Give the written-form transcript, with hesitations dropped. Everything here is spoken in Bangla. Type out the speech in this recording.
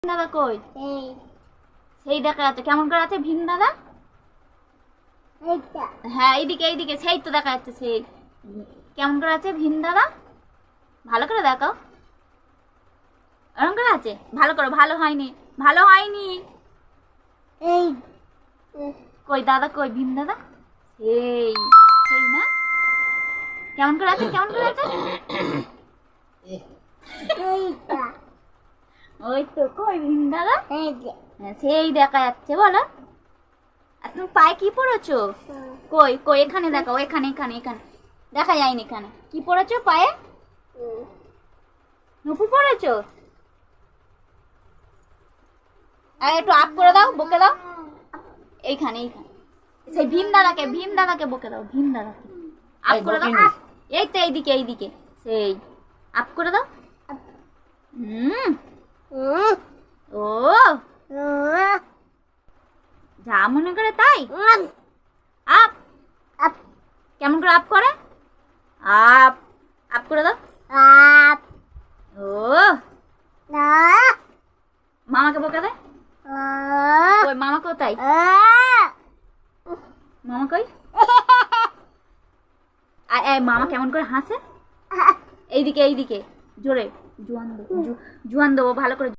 দাদা কই? সেই দেখা যাচ্ছে। কেমন করে আছে ভীম দাদা? হ্যাঁ এইদিকে এইদিকে, সেই তো দেখা যাচ্ছে। সেই কেমন করে আছে ভীম দাদা? ভালো করে দেখো। এরকম করে আছে? ভালো করো। ভালো হয়নি, ভালো হয়নি। কই দাদা কই? ভীম দাদা সেই সেই না? কেমন করে আছে? কেমন করে আছে? ওই তো কই ভীম দাদা? সেই দেখা যাচ্ছে। বলো তুমি পায়ে কি পড়েছো? কই কই এখানে দেখাও। এখানে এখানে এখানে দেখা যায়নি। এখানে কি পড়েছো পায়ে? নুপুর পড়েছো? একটু আপ করে দাও, বকে দাও। এইখানে এইখানে সেই ভীম দাদাকে বকে দাও। ভীম দাদাকে আপ করে দাও। এই তো এইদিকে এইদিকে, সেই আপ করে দাও। ও যা মনে করে তাই। আপ আপ কেমন করে আপ করে? আপ আপ করে দাও। আপ ও মামাকে বকে দে। কই মামা কোথায়? মামা কই? মামা কেমন করে হাসে? এইদিকে এইদিকে জোরে জোয়ান দেবো, জোয়ান দেবো ভালো করে।